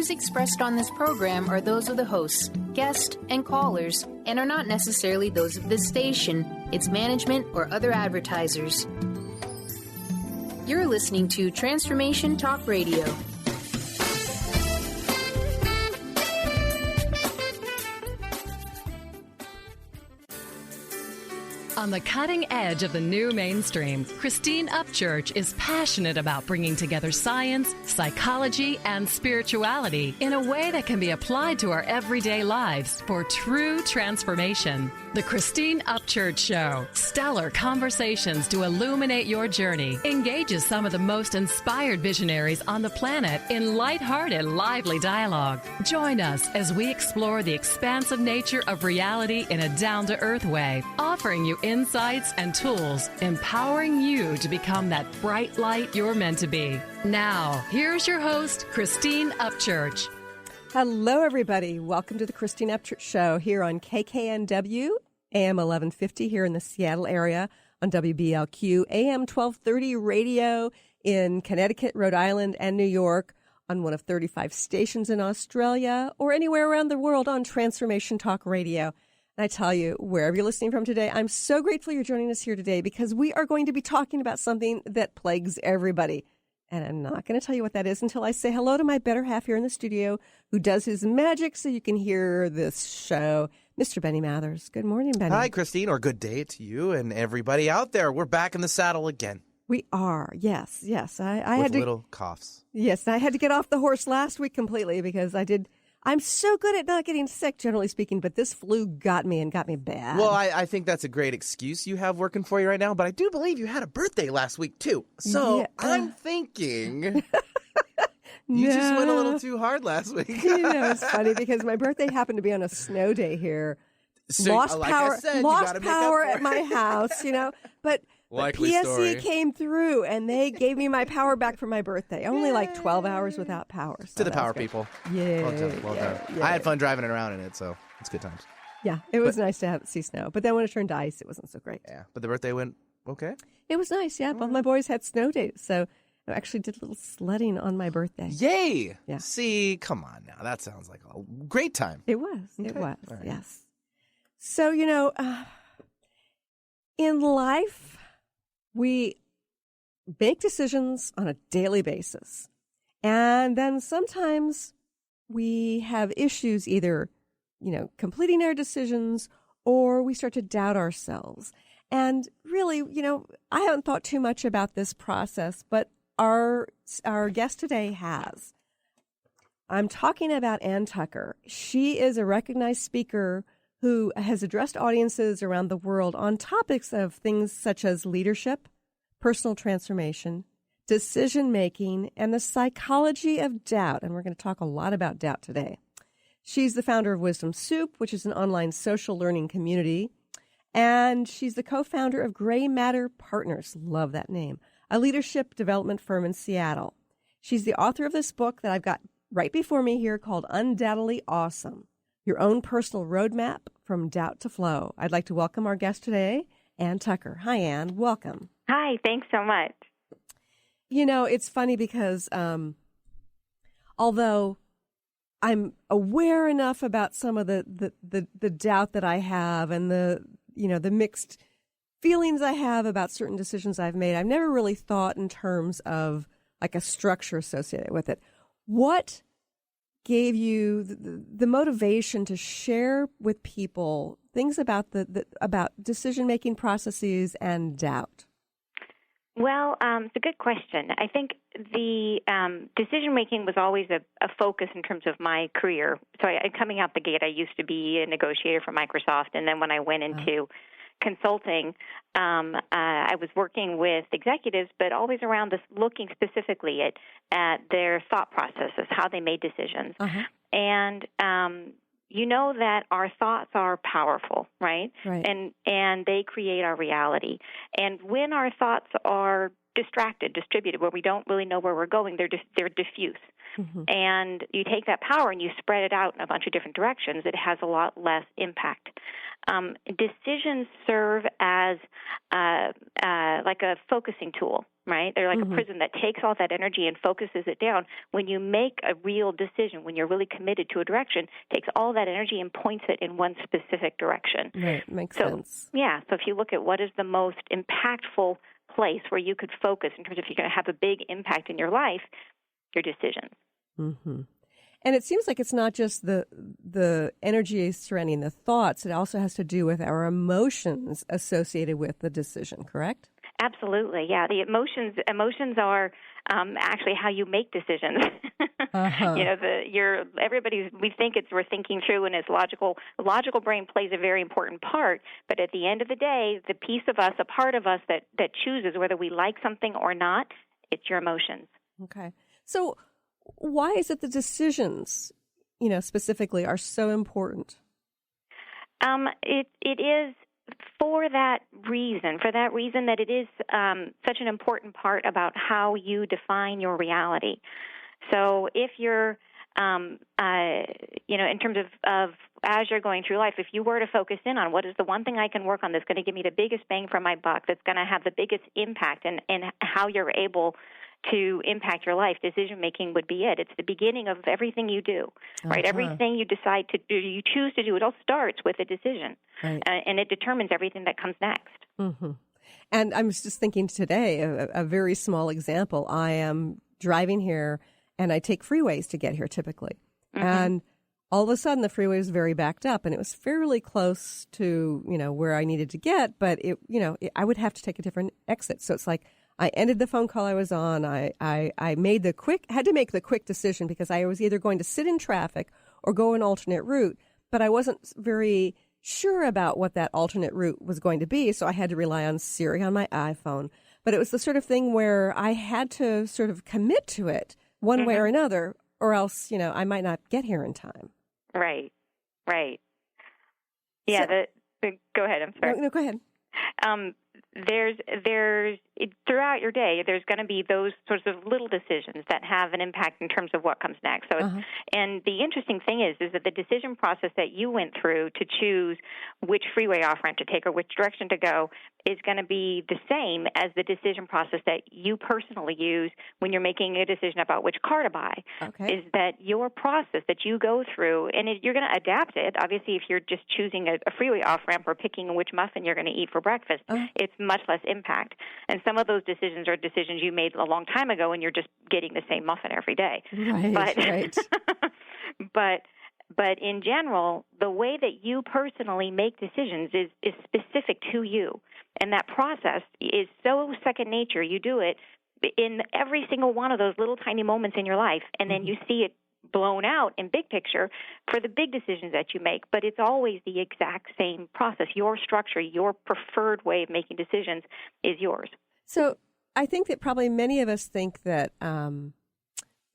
views expressed on this program are those of the hosts, guests, and callers, and are not necessarily those of this station, its management, or other advertisers. You're listening to Transformation Talk Radio. On the cutting edge of the new mainstream, Christine Upchurch is passionate about bringing together science, psychology, and spirituality in a way that can be applied to our everyday lives for true transformation. The Christine Upchurch Show, stellar conversations to illuminate your journey, engages some of the most inspired visionaries on the planet in lighthearted, lively dialogue. Join us as we explore the expansive nature of reality in a down-to-earth way, offering you insights and tools, empowering you to become that bright light you're meant to be. Now, here's your host, Christine Upchurch. Hello, everybody. Welcome to the Christine Upchurch Show here on KKNW, AM 1150 here in the Seattle area, on WBLQ, AM 1230 radio in Connecticut, Rhode Island, and New York, on one of 35 stations in Australia, or anywhere around the world on Transformation Talk Radio. And I tell you, wherever you're listening from today, I'm so grateful you're joining us here today because we are going to be talking about something that plagues everybody. And I'm not going to tell you what that is until I say hello to my better half here in the studio who does his magic so you can hear this show, Mr. Benny Mathers. Good morning, Benny. Hi, Christine, or good day to you and everybody out there. We're back in the saddle again. We are, yes. I With had to, little coughs. Yes, I had to get off the horse last week completely because I'm so good at not getting sick, generally speaking, but this flu got me and got me bad. Well, I think that's a great excuse you have working for you right now, but I do believe you had a birthday last week, too. So Yeah. I'm thinking you just went a little too hard last week. It's funny because my birthday happened to be on a snow day here. So, Lost like power, I said, you lost gotta make up power for at it. my house, but Likely PSE story. came through and they gave me my power back for my birthday. Only like 12 hours without power. So To the that power was good. people. Yeah. Well done. Yeah. I had fun driving it around in it, so it's good times. Yeah, it was nice to see snow. But then when it turned to ice, it wasn't so great. Yeah, but the birthday went okay? It was nice, yeah. Both my boys had snow days, so I actually did a little sledding on my birthday. Yay! Yeah. See, come on now. That sounds like a great time. It was. It Okay. was. All right. Yes. So, in life, we make decisions on a daily basis. And then sometimes we have issues either, completing our decisions or we start to doubt ourselves. And really, I haven't thought too much about this process, but our guest today has. I'm talking about Ann Tucker. She is a recognized speaker who has addressed audiences around the world on topics of things such as leadership, personal transformation, decision-making, and the psychology of doubt. And we're going to talk a lot about doubt today. She's the founder of Wisdom Soup, which is an online social learning community. And she's the co-founder of Gray Matter Partners. Love that name. A leadership development firm in Seattle. She's the author of this book that I've got right before me here called Undoubtedly Awesome. Your own personal roadmap from doubt to flow. I'd like to welcome our guest today, Ann Tucker. Hi, Ann. Welcome. Hi. Thanks so much. It's funny because although I'm aware enough about some of the doubt that I have and the mixed feelings I have about certain decisions I've made, I've never really thought in terms of like a structure associated with it. What gave you the motivation to share with people things about about decision-making processes and doubt? Well, it's a good question. I think the decision-making was always a focus in terms of my career. So coming out the gate, I used to be a negotiator for Microsoft, and then when I went into consulting, I was working with executives, but always around this, looking specifically at their thought processes, how they made decisions. And you know that our thoughts are powerful, right? And they create our reality. And when our thoughts are distributed, where we don't really know where we're going, they're diffuse. And you take that power and you spread it out in a bunch of different directions, it has a lot less impact. Decisions serve as like a focusing tool. right? They're like a prison that takes all that energy and focuses it down. When you make a real decision, when you're really committed to a direction, takes all that energy and points it in one specific direction. Right, makes sense. Yeah, so if you look at what is the most impactful place where you could focus in terms of if you're going to have a big impact in your life, your decisions. Mm-hmm. And it seems like it's not just the energy surrounding the thoughts. It also has to do with our emotions associated with the decision, correct? Absolutely, yeah. The emotions are actually how you make decisions. You know, we're thinking through, and it's logical. The logical brain plays a very important part. But at the end of the day, the piece of us, a part of us that chooses whether we like something or not, it's your emotions. Okay. So why is it the decisions, specifically, are so important? It is for that reason that it is such an important part about how you define your reality. So if you're, in terms of as you're going through life, if you were to focus in on what is the one thing I can work on that's going to give me the biggest bang for my buck, that's going to have the biggest impact in how you're able to impact your life, decision-making would be it. It's the beginning of everything you do, right? Everything you decide to do, you choose to do, it all starts with a decision, right. And it determines everything that comes next. Mm-hmm. And I was just thinking today, a very small example. I am driving here, and I take freeways to get here typically. Mm-hmm. And all of a sudden, the freeway was very backed up, and it was fairly close to, where I needed to get, but I would have to take a different exit. So it's like, I ended the phone call I was on. I had to make the quick decision because I was either going to sit in traffic or go an alternate route, but I wasn't very sure about what that alternate route was going to be, so I had to rely on Siri on my iPhone. But it was the sort of thing where I had to sort of commit to it one way or another, or else, I might not get here in time. Right. Yeah, go ahead, I'm sorry. No, go ahead. There's throughout your day, there's going to be those sorts of little decisions that have an impact in terms of what comes next. So, and the interesting thing is that the decision process that you went through to choose which freeway off-ramp to take or which direction to go is going to be the same as the decision process that you personally use when you're making a decision about which car to buy. Okay. Is that your process that you go through, and you're going to adapt it. Obviously, if you're just choosing a freeway off-ramp or picking which muffin you're going to eat for breakfast, it's much less impact. And some of those decisions are decisions you made a long time ago, and you're just getting the same muffin every day. Right. But in general, the way that you personally make decisions is specific to you. And that process is so second nature. You do it in every single one of those little tiny moments in your life, and then you see it blown out in big picture for the big decisions that you make. But it's always the exact same process. Your structure, your preferred way of making decisions is yours. So I think that probably many of us think that the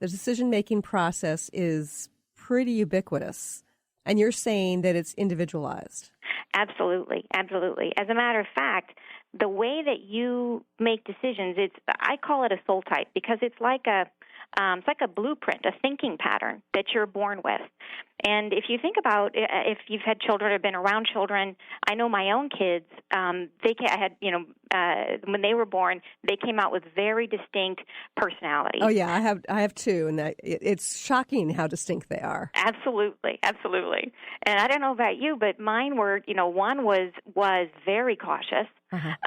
decision-making process is pretty ubiquitous, and you're saying that it's individualized. Absolutely. As a matter of fact, the way that you make decisions, I call it a soul type because it's like a blueprint, a thinking pattern that you're born with. And if you think about if you've had children or been around children, I know my own kids. When they were born, they came out with very distinct personalities. Oh yeah, I have two, and it's shocking how distinct they are. Absolutely. And I don't know about you, but mine were. One was very cautious.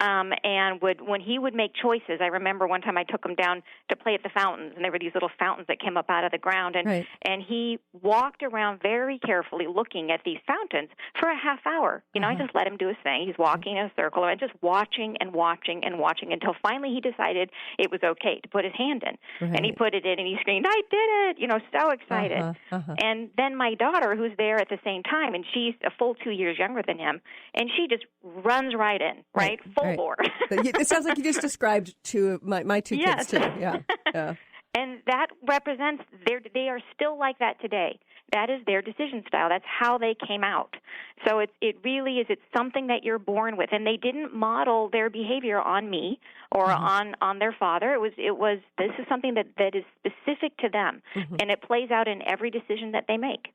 And when he would make choices, I remember one time I took him down to play at the fountains, and there were these little fountains that came up out of the ground, and he walked around very carefully looking at these fountains for a half hour. I just let him do his thing. He's walking in a circle and just watching until finally he decided it was okay to put his hand in. And he put it in, and he screamed, "I did it!" So excited. And then my daughter, who's there at the same time, and she's a full 2 years younger than him, and she just runs right in, full bore. It sounds like you just described my two kids too. Yeah. And that represents they are still like that today. That is their decision style. That's how they came out. So it really is. It's something that you're born with, and they didn't model their behavior on me or on their father. It was this is something that is specific to them, and it plays out in every decision that they make.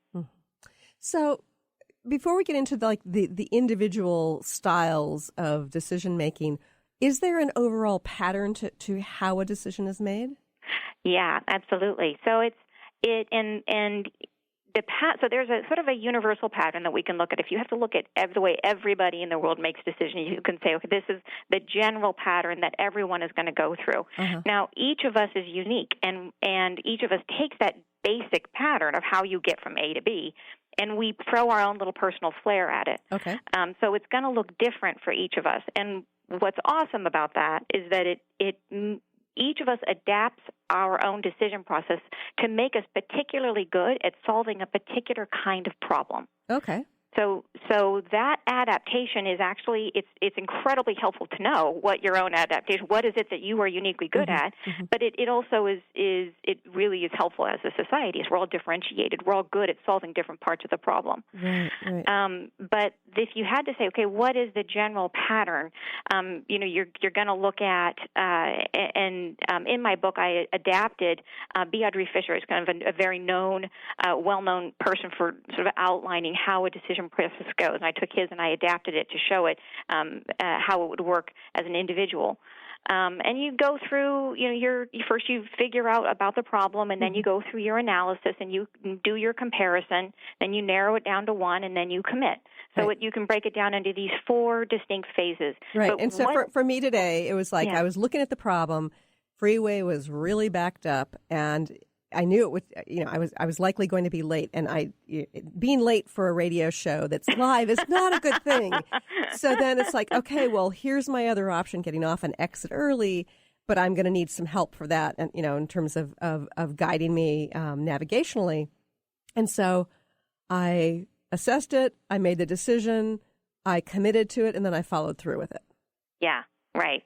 So, before we get into the individual styles of decision making, Is there an overall pattern to how a decision is made? Yeah, absolutely. So so there's a sort of a universal pattern that we can look at. If you have to look at the way everybody in the world makes decisions, you can say, okay, this is the general pattern that everyone is going to go through. Uh-huh. Now, each of us is unique, and each of us takes that basic pattern of how you get from A to B, and we throw our own little personal flair at it. Okay. So it's going to look different for each of us. And what's awesome about that is that each of us adapts our own decision process to make us particularly good at solving a particular kind of problem. Okay. So that adaptation is actually it's incredibly helpful to know what your own adaptation, what is it that you are uniquely good at, but it also is it really is helpful as a society. As we're all differentiated, we're all good at solving different parts of the problem. Right. But if you had to say, okay, what is the general pattern? You're going to look at and in my book I adapted B. Audrey Fisher is kind of a very known, well-known person for sort of outlining how a decision process goes. And I took his and I adapted it to show it how it would work as an individual. And you go through, first you figure out about the problem, and then you go through your analysis, and you do your comparison, then you narrow it down to one, and then you commit. So you can break it down into these 4 distinct phases. Right. But and so for me today, it was like I was looking at the problem, freeway was really backed up, and I knew it would, I was likely going to be late, and being late for a radio show that's live is not a good thing. So then it's like, okay, well, here's my other option, getting off and exit early, but I'm going to need some help for that, and in terms of guiding me navigationally. And so I assessed it, I made the decision, I committed to it, and then I followed through with it. Yeah, right.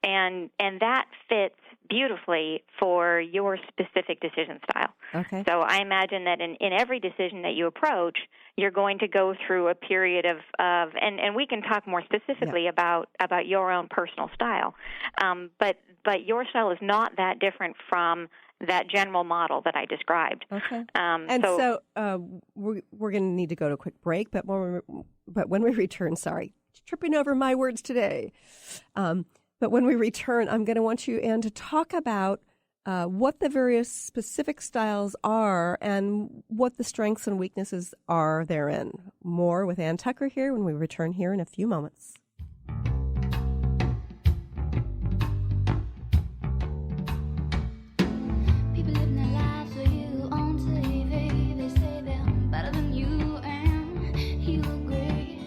And that fits beautifully for your specific decision style. Okay. So I imagine that in every decision that you approach, you're going to go through a period of and we can talk more specifically about your own personal style. But your style is not that different from that general model that I described. Okay. So we're going to need to go to a quick break, but when we return, sorry, tripping over my words today. But when we return, I'm going to want you, Anne, to talk about what the various specific styles are and what the strengths and weaknesses are therein. More with Anne Tucker here when we return here in a few moments. People living their lives for you on TV. They say they're better than you and you look great.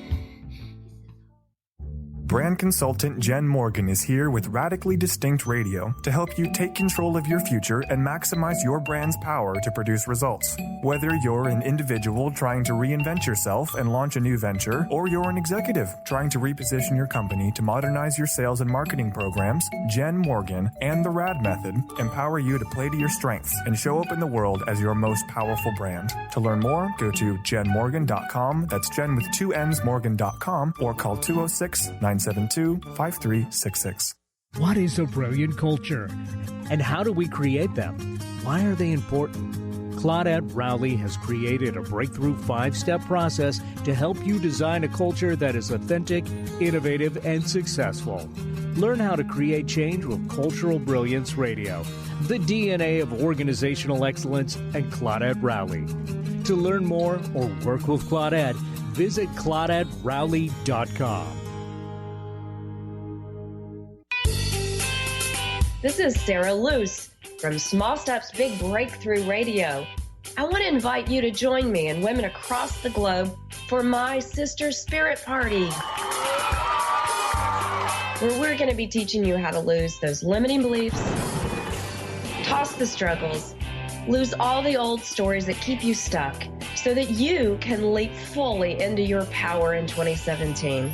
Brand consultant Jen Morgan is here with Radically Distinct Radio to help you take control of your future and maximize your brand's power to produce results. Whether you're an individual trying to reinvent yourself and launch a new venture, or you're an executive trying to reposition your company to modernize your sales and marketing programs, Jen Morgan and the RAD Method empower you to play to your strengths and show up in the world as your most powerful brand. To learn more, go to jenmorgan.com. That's Jen with 2 N's Morgan.com, or call 206-972-5366. What is a brilliant culture? And how do we create them? Why are they important? Claudette Rowley has created a breakthrough 5-step process to help you design a culture that is authentic, innovative, and successful. Learn how to create change with Cultural Brilliance Radio, the DNA of organizational excellence, and Claudette Rowley. To learn more or work with Claudette, visit ClaudetteRowley.com. This is Sarah Luce from Small Steps Big Breakthrough Radio. I want to invite you to join me and women across the globe for my Sister Spirit Party, where we're going to be teaching you how to lose those limiting beliefs, toss the struggles, lose all the old stories that keep you stuck, so that you can leap fully into your power in 2017.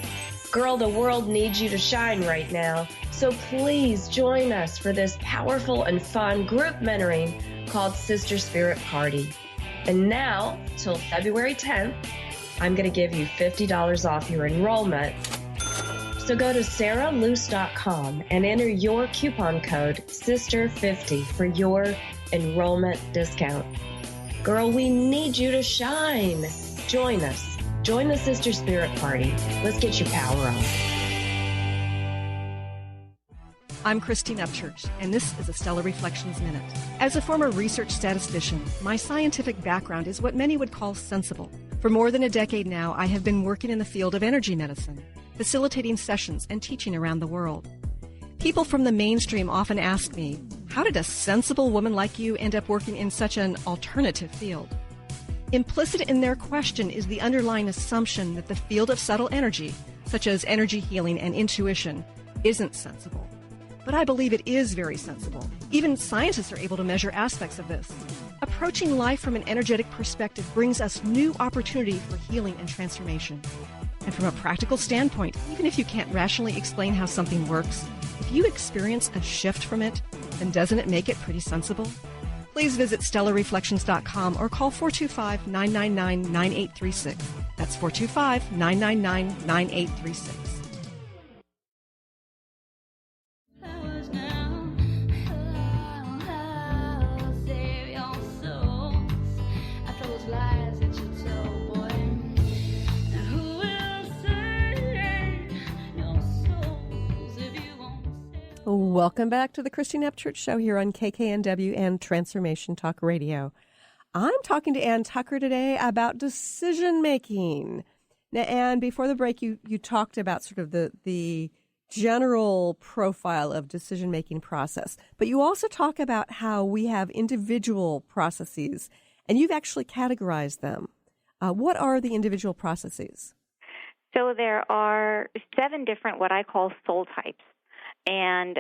Girl, the world needs you to shine right now. So please join us for this powerful and fun group mentoring called Sister Spirit Party. And now, till February 10th, I'm going to give you $50 off your enrollment. So go to sarahluce.com and enter your coupon code SISTER50 for your enrollment discount. Girl, we need you to shine. Join us. Join the Sister Spirit Party. Let's get your power on. I'm Christine Upchurch, and this is a Stellar Reflections Minute. As a former research statistician, my scientific background is what many would call sensible. For more than a decade now, I have been working in the field of energy medicine, facilitating sessions and teaching around the world. People from the mainstream often ask me, how did a sensible woman like you end up working in such an alternative field? Implicit in their question is the underlying assumption that the field of subtle energy, such as energy healing and intuition, isn't sensible. But I believe it is very sensible. Even scientists are able to measure aspects of this. Approaching life from an energetic perspective brings us new opportunity for healing and transformation. And from a practical standpoint, even if you can't rationally explain how something works, if you experience a shift from it, then doesn't it make it pretty sensible? Please visit stellarreflections.com or call 425-999-9836. That's 425-999-9836. Welcome back to the Christine Upchurch Show here on KKNW and Transformation Talk Radio. I'm talking to Ann Tucker today about decision making. Now, Ann, before the break, you talked about sort of the general profile of decision making process, but you also talk about how we have individual processes, and you've actually categorized them. What are the individual processes? So there are 7 different what I call soul types. And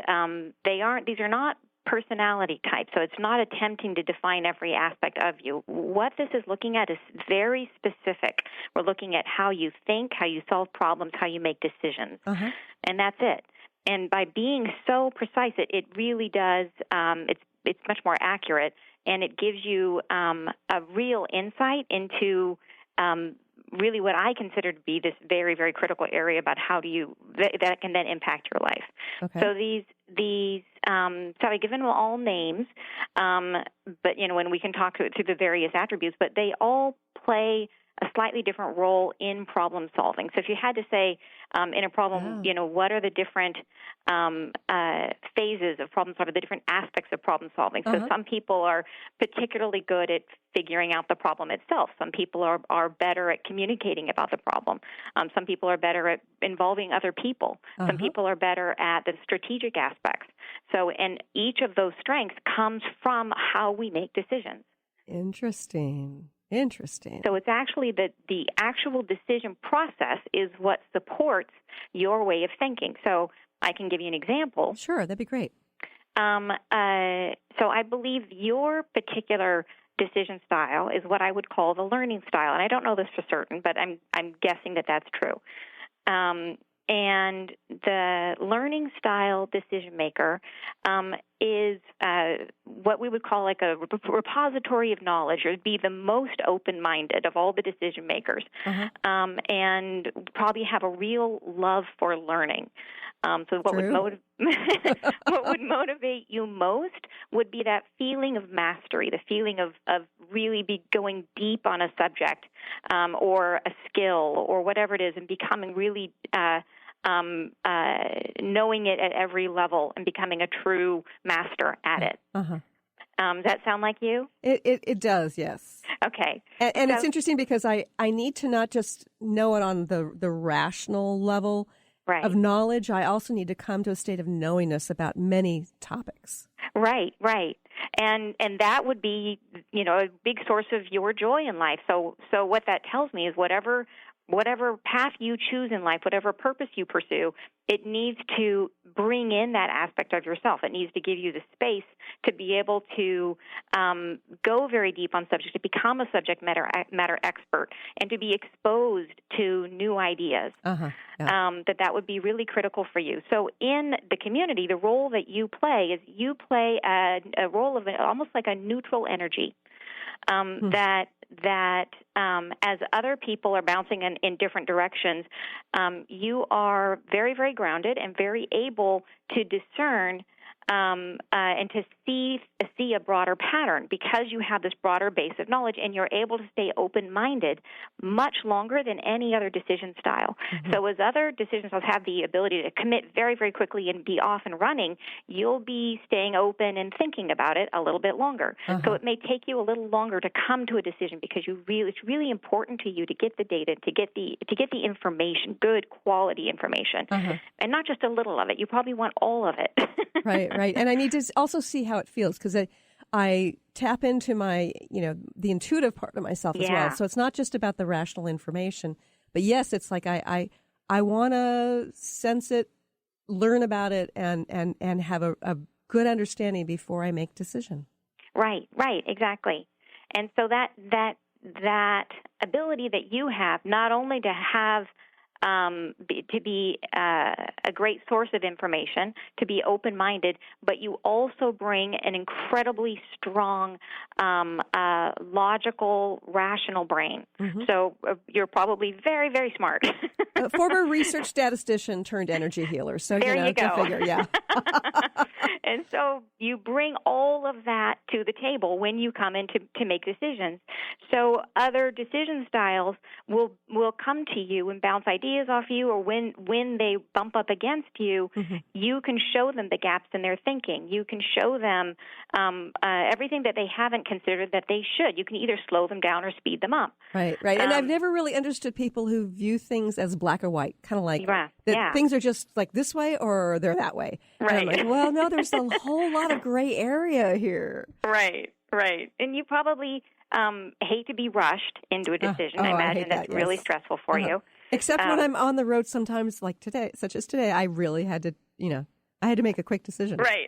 these are not personality types, so it's not attempting to define every aspect of you. What this is looking at is very specific. We're looking at how you think, how you solve problems, how you make decisions, and that's it. And by being so precise, it really does, it's much more accurate, and it gives you a real insight into really what I consider to be this very, very critical area about how do you that can then impact your life. Okay. So so I've given them all names, but when we can talk through the various attributes, but they all play a slightly different role in problem solving. So if you had to say in a problem, what are the different phases of problem solving, the different aspects of problem solving? So some people are particularly good at figuring out the problem itself. Some people are better at communicating about the problem. Some people are better at involving other people. Some people are better at the strategic aspects. So, and each of those strengths comes from how we make decisions. Interesting. So it's actually the actual decision process is what supports your way of thinking. So I can give you an example. Sure, that'd be great. So I believe your particular decision style is what I would call the learning style, and I don't know this for certain, but I'm guessing that that's true. And the learning style decision maker is what we would call like a repository of knowledge, or be the most open-minded of all the decision makers, and probably have a real love for learning. So what would motivate you most would be that feeling of mastery, the feeling of really be going deep on a subject or a skill or whatever it is, and becoming really knowing it at every level and becoming a true master at it. Does that sound like you? It does, yes. Okay. And so, it's interesting because I need to not just know it on the rational level of knowledge. I also need to come to a state of knowingness about many topics. Right. And that would be, a big source of your joy in life. So what that tells me is whatever path you choose in life, whatever purpose you pursue, it needs to bring in that aspect of yourself. It needs to give you the space to be able to go very deep on subjects, to become a subject matter expert, and to be exposed to new ideas. That would be really critical for you. So in the community, the role that you play is you play a role of almost like a neutral energy. That as other people are bouncing in different directions, you are very, very grounded and very able to discern and to see a broader pattern because you have this broader base of knowledge, and you're able to stay open-minded much longer than any other decision style. Mm-hmm. So as other decision styles have the ability to commit very, very quickly and be off and running, you'll be staying open and thinking about it a little bit longer. Uh-huh. So it may take you a little longer to come to a decision because it's really important to you to get the data, to get the information, good quality information, uh-huh. and not just a little of it. You probably want all of it. Right. And I need to also see how it feels because I tap into my, the intuitive part of myself as well. So it's not just about the rational information, but yes, it's like I want to sense it, learn about it, and have a good understanding before I make decision. Right, exactly. And so that ability that you have, not only to have to be a great source of information, to be open-minded, but you also bring an incredibly strong, logical, rational brain. Mm-hmm. So you're probably very, very smart. Former research statistician turned energy healer. So there you go. Go figure, yeah. And so you bring all of that to the table when you come in to make decisions. So other decision styles will come to you and bounce ideas off you, or when they bump up against you, mm-hmm. you can show them the gaps in their thinking. You can show them everything that they haven't considered that they should. You can either slow them down or speed them up. Right. And I've never really understood people who view things as black or white, kind of like that things are just like this way or they're that way. Right. And I'm like, well, no, there's a whole lot of gray area here. Right. And you probably hate to be rushed into a decision. I imagine that's really stressful for you. Except when I'm on the road sometimes, like today, such as today, I really had to, I had to make a quick decision. Right.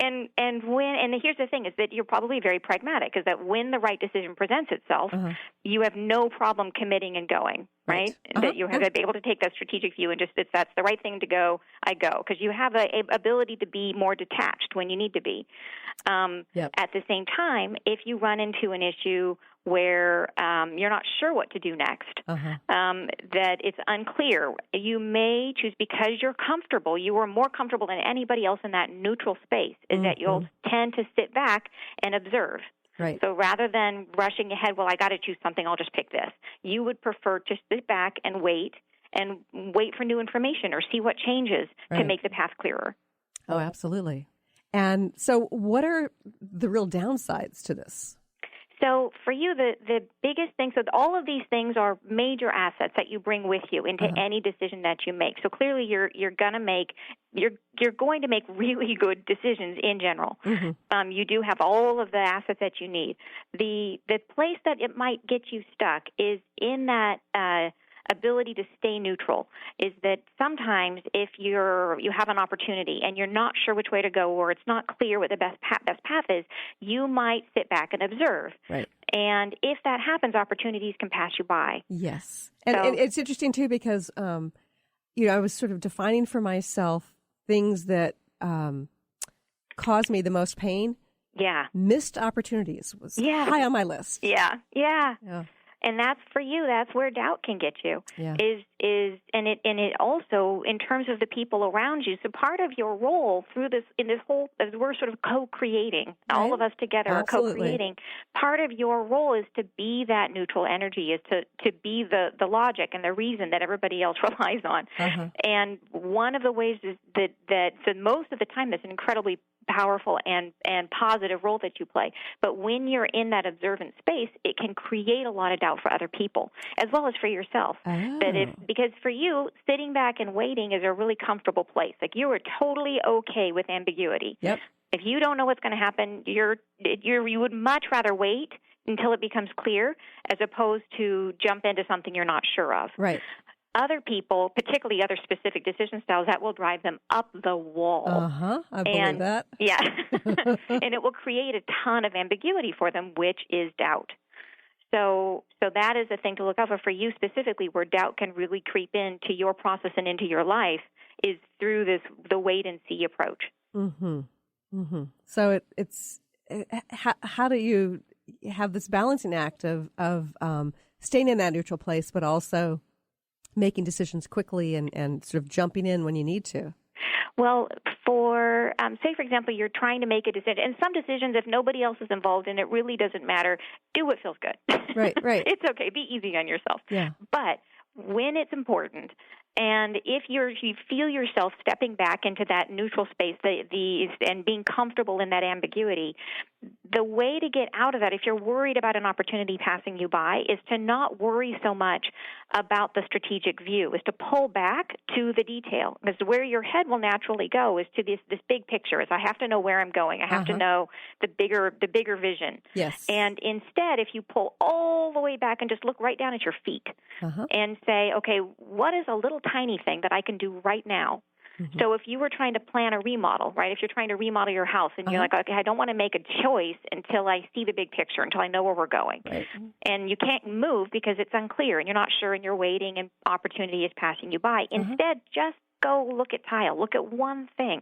And here's the thing is that you're probably very pragmatic, is that when the right decision presents itself, uh-huh. you have no problem committing and going, right? Uh-huh. That you have to be able to take that strategic view and just, if that's the right thing to go, I go. Because you have a ability to be more detached when you need to be. At the same time, if you run into an issue where you're not sure what to do next, uh-huh. That it's unclear, you may choose, because you're comfortable, you are more comfortable than anybody else in that neutral space, is mm-hmm. that you'll tend to sit back and observe. Right. So rather than rushing ahead, well, I got to choose something, I'll just pick this. You would prefer to sit back and wait for new information or see what changes to make the path clearer. Oh, absolutely. And so what are the real downsides to this? So for you, the biggest thing, so all of these things are major assets that you bring with you into uh-huh. any decision that you make. So clearly you're going to make really good decisions in general. Mm-hmm. You do have all of the assets that you need. The place that it might get you stuck is in that ability to stay neutral, is that sometimes if you have an opportunity and you're not sure which way to go, or it's not clear what the best path is, you might sit back and observe. Right. And if that happens, opportunities can pass you by. Yes. And it's interesting, too, because, I was sort of defining for myself things that caused me the most pain. Yeah. Missed opportunities was high on my list. Yeah. And that's for you. That's where doubt can get you. Yeah. And it also, in terms of the people around you. So part of your role through this, in this whole, as we're sort of co-creating, all of us together Absolutely. are co-creating. Part of your role is to be that neutral energy, is to be the logic and the reason that everybody else relies on. Uh-huh. And one of the ways is that so most of the time that's an incredibly powerful and positive role that you play. But when you're in that observant space, it can create a lot of doubt for other people as well as for yourself. Oh. Because for you, sitting back and waiting is a really comfortable place. Like, you are totally okay with ambiguity. Yep. If you don't know what's going to happen, you would much rather wait until it becomes clear as opposed to jump into something you're not sure of. Right. Other people, particularly other specific decision styles, that will drive them up the wall. Uh-huh. I believe that. Yeah. And it will create a ton of ambiguity for them, which is doubt. So that is a thing to look out for you specifically, where doubt can really creep into your process and into your life, is through the wait and see approach. Mm-hmm. Mm-hmm. So it's how do you have this balancing act of staying in that neutral place, but also making decisions quickly and sort of jumping in when you need to? Well, for, say, for example, you're trying to make a decision. And some decisions, if nobody else is involved and it really doesn't matter, do what feels good. Right. It's okay. Be easy on yourself. Yeah. But when it's important, and if you feel yourself stepping back into that neutral space and being comfortable in that ambiguity, the way to get out of that, if you're worried about an opportunity passing you by, is to not worry so much about the strategic view, is to pull back to the detail. Because where your head will naturally go is to this big picture, is I have to know where I'm going. I have to know the bigger vision. Yes. And instead, if you pull all the way back and just look right down at your feet and say, okay, what is a little tiny thing that I can do right now? So if you were trying to plan a remodel, right, if you're trying to remodel your house and you're like, okay, I don't want to make a choice until I see the big picture, until I know where we're going. Right. And you can't move because it's unclear and you're not sure and you're waiting and opportunity is passing you by. Instead, just go look at tile. Look at one thing.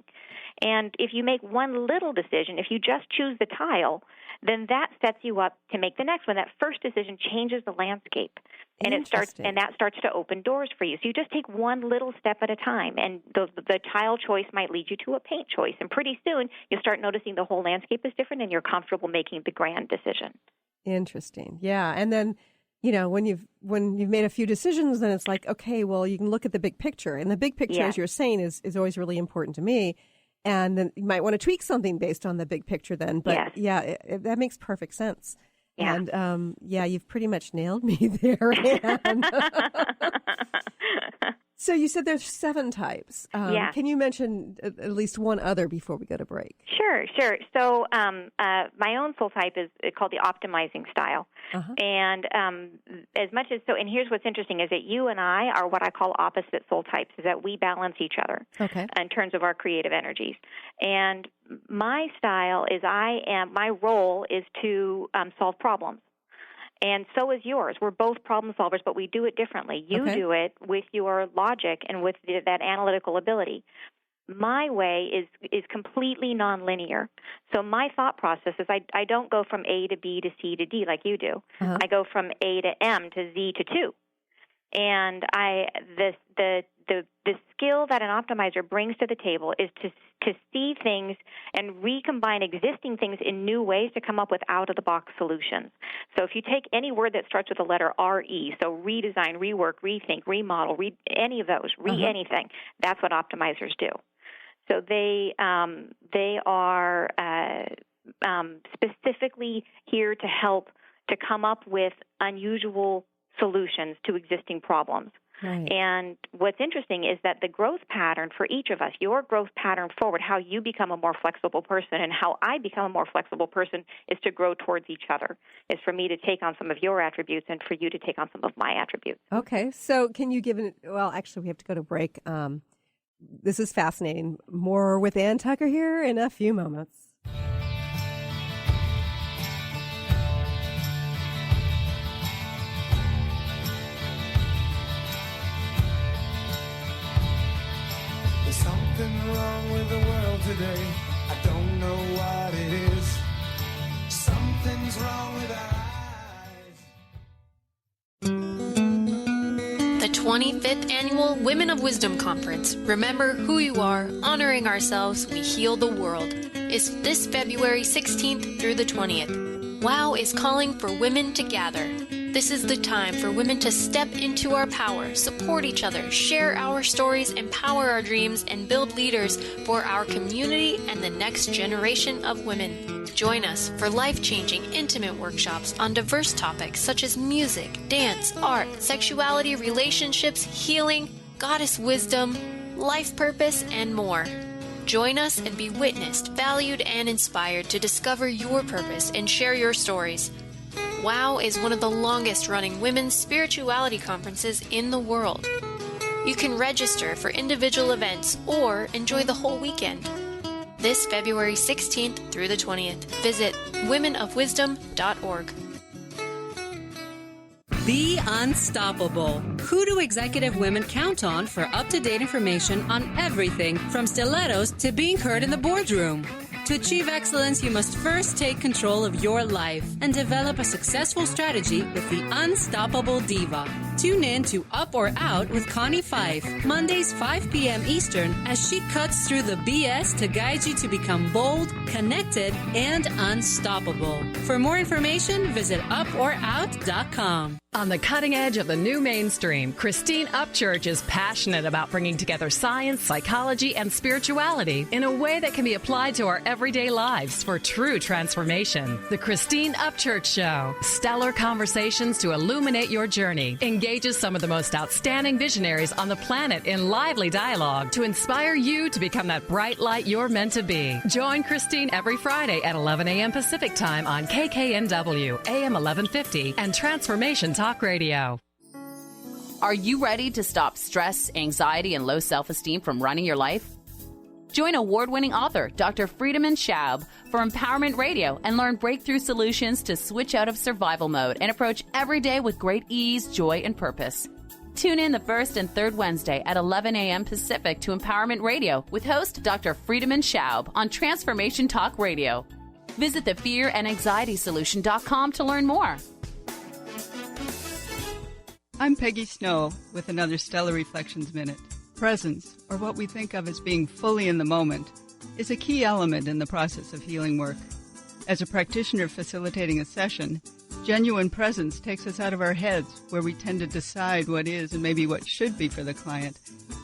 And if you make one little decision, if you just choose the tile, then that sets you up to make the next one. That first decision changes the landscape, and that starts to open doors for you. So you just take one little step at a time, and the tile choice might lead you to a paint choice, and pretty soon you'll start noticing the whole landscape is different, and you're comfortable making the grand decision. Interesting, yeah. And then, you know, when you've made a few decisions, then it's like, okay, well, you can look at the big picture, and the big picture, as you're saying, is always really important to me. And then you might want to tweak something based on the big picture then. But that makes perfect sense. Yeah. And you've pretty much nailed me there, Ann. So you said there's 7 types. Can you mention at least one other before we go to break? Sure. So my own soul type is called the optimizing style. And as much as so, and here's what's interesting is that you and I are what I call opposite soul types, is that we balance each other in terms of our creative energies. And my style is my role is to solve problems. And so is yours. We're both problem solvers, but we do it differently. You do it with your logic and with that analytical ability. My way is completely nonlinear. So my thought process is I don't go from A to B to C to D like you do. I go from A to M to Z to 2. And the skill that an optimizer brings to the table is to see things and recombine existing things in new ways to come up with out-of-the-box solutions. So if you take any word that starts with the letter RE, so redesign, rework, rethink, remodel, any of those, anything, that's what optimizers do. So they are specifically here to help to come up with unusual solutions to existing problems. Right. And what's interesting is that the growth pattern for each of us, your growth pattern forward, how you become a more flexible person and how I become a more flexible person is to grow towards each other, is for me to take on some of your attributes and for you to take on some of my attributes. Okay. So can you give well, actually, we have to go to break. This is fascinating. More with Ann Tucker here in a few moments. There's something wrong with the world today. I don't know what it is. Something's wrong with our eyes. The 25th Annual Women of Wisdom Conference, Remember Who You Are, Honoring Ourselves, We Heal the World, is this February 16th through the 20th. WOW is calling for women to gather. This is the time for women to step into our power, support each other, share our stories, empower our dreams, and build leaders for our community and the next generation of women. Join us for life-changing, intimate workshops on diverse topics such as music, dance, art, sexuality, relationships, healing, goddess wisdom, life purpose, and more. Join us and be witnessed, valued, and inspired to discover your purpose and share your stories. WOW is one of the longest-running women's spirituality conferences in the world. You can register for individual events or enjoy the whole weekend. This February 16th through the 20th. Visit womenofwisdom.org. Be unstoppable. Who do executive women count on for up-to-date information on everything from stilettos to being heard in the boardroom? To achieve excellence, you must first take control of your life and develop a successful strategy with the Unstoppable Diva. Tune in to Up or Out with Connie Fife, Mondays 5 p.m. Eastern, as she cuts through the BS to guide you to become bold, connected, and unstoppable. For more information, visit uporout.com. On the cutting edge of the new mainstream, Christine Upchurch is passionate about bringing together science, psychology, and spirituality in a way that can be applied to our everyday lives for true transformation. The Christine Upchurch Show, stellar conversations to illuminate your journey, engages some of the most outstanding visionaries on the planet in lively dialogue to inspire you to become that bright light you're meant to be. Join Christine every Friday at 11 a.m. Pacific Time on KKNW, AM 1150, and Transformation Talk Radio. Are you ready to stop stress, anxiety, and low self-esteem from running your life? Join award-winning author Dr. Friedemann Schaub for Empowerment Radio and learn breakthrough solutions to switch out of survival mode and approach every day with great ease, joy, and purpose. Tune in the first and third Wednesday at 11 a.m. Pacific to Empowerment Radio with host Dr. Friedemann Schaub on Transformation Talk Radio. Visit thefearandanxietysolution.com to learn more. I'm Peggy Snow with another Stellar Reflections Minute. Presence, or what we think of as being fully in the moment, is a key element in the process of healing work. As a practitioner facilitating a session, genuine presence takes us out of our heads, where we tend to decide what is and maybe what should be for the client,